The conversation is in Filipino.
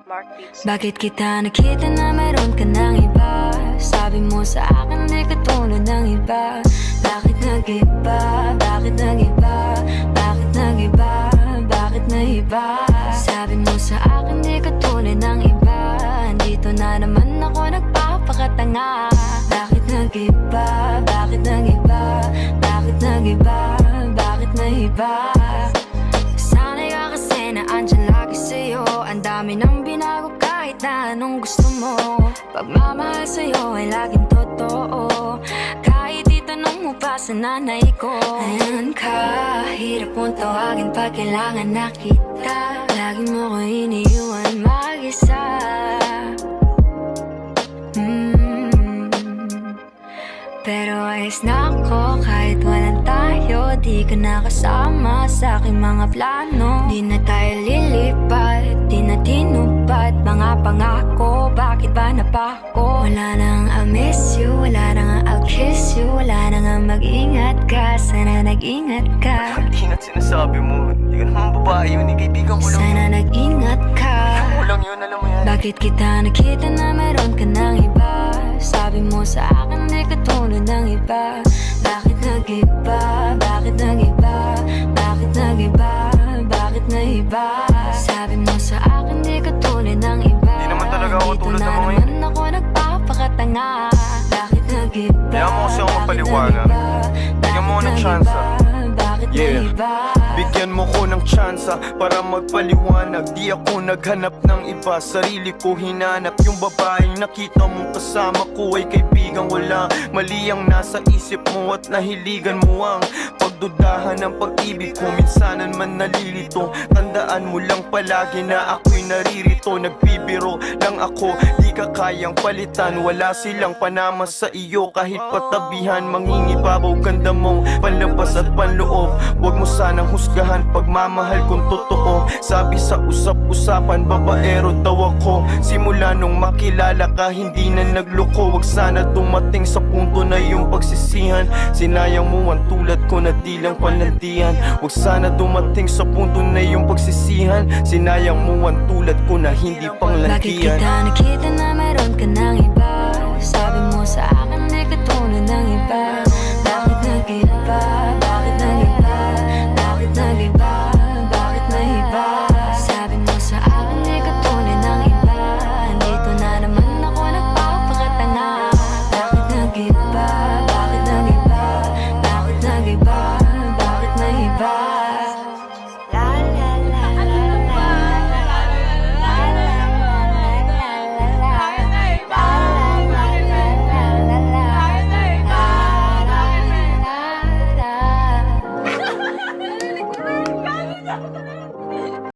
Bakit kita nakita na meron ka ng iba? Sabi mo sa akin di ka tulad ng iba. Bakit nag-iba? Bakit nag-iba? Bakit nag-iba? Bakit nag-iba? Sabi mo sa akin di ka tulad ng iba. Dito na naman ako nagpapakatanga. Bakit nag-iba? Bakit nag-iba? Bakit nag-iba? Bakit nag-iba? Sana'y ka kasi na andyan lagi sa'yo. Ang dami nang binago kahit na anong gusto mo. Pagmamahal sa'yo ay laging totoo. Kahit itanong mo pa sa nanay ko. Ayan ka, hirap mong tawagin pag kailangan na kita. Lagi mo ko iniiwan mag-isa. Pero ayos na ako kahit walang tayo. Di ka nakasama sa aking mga plano. Di na tayo lilipat, di na tinupad mga pangako. Bakit ba napako? Wala nang I'll miss you, wala nang I'll kiss you. Wala nang mag-ingat ka, sana nag-ingat ka. Ingat sinasabi mo, di ka naman babae yun, kaibigan ko lang. Sana nag-ingat ka. Ako lang yun, alam mo yan. Bakit kita nakita na meron ka ng iba? Sabi mo sa akin di ka tulad ng iba. Bakit nag-iba? Bakit nag-iba? Bakit nag-iba? Bakit nag-iba? Sabi mo sa akin di ka tulad ng iba. Di naman talaga ako tulad ng mga yun. Dito na naman ako nagpapakatanga. Bakit nag-iba? Kaya mo kasi ako mapaliwanag. Bigyan mo ng tsansa. Bakit nag-iba? Bigyan mo ko ng tsansa para magpaliwanag. Di ako naghanap ng iba, sarili ko hinanap. Yung babaeng nakita mong kasama ko ay kaibigan ko lang. Mali ang nasa isip mo at nahiligan mo ang pagdudahan ng pag-ibig ko. Minsanan man nalilito, tandaan mo lang palagi na ako'y naririto. Nagbibiro lang ako, di ka kayang palitan. Wala silang panama sa iyo kahit patabihan. Mangingibabaw ganda mong panlabas at panloob. Huwag mo sanang husgahan pagmamahal kung totoo. Sabi sa usap-usapan, babaero daw ako. Simula nung makilala ka, hindi na nagloko. Huwag sana dumating sa punto na yung pagsisihan. Sinayang mo ang tulad ko na di lang palandian. Huwag sana dumating sa punto na yung pagsisihan. Sinayang mo ang tulad ko na hindi panglandian. Bakit kita nakita na meron ka ng iba? Sabi mo sa akin di ka tulad ng iba. Bakit nag-iba? Bakit nag-iba? Bakit nag-iba? Bakit nag-iba? Sabi mo sa akin di ka tulad ng iba. Dito na naman ako nagpapakatanga. Bakit nag-iba? Bakit nag-iba? Bakit nag-iba? Bakit nag-iba? La la la la la la la la la.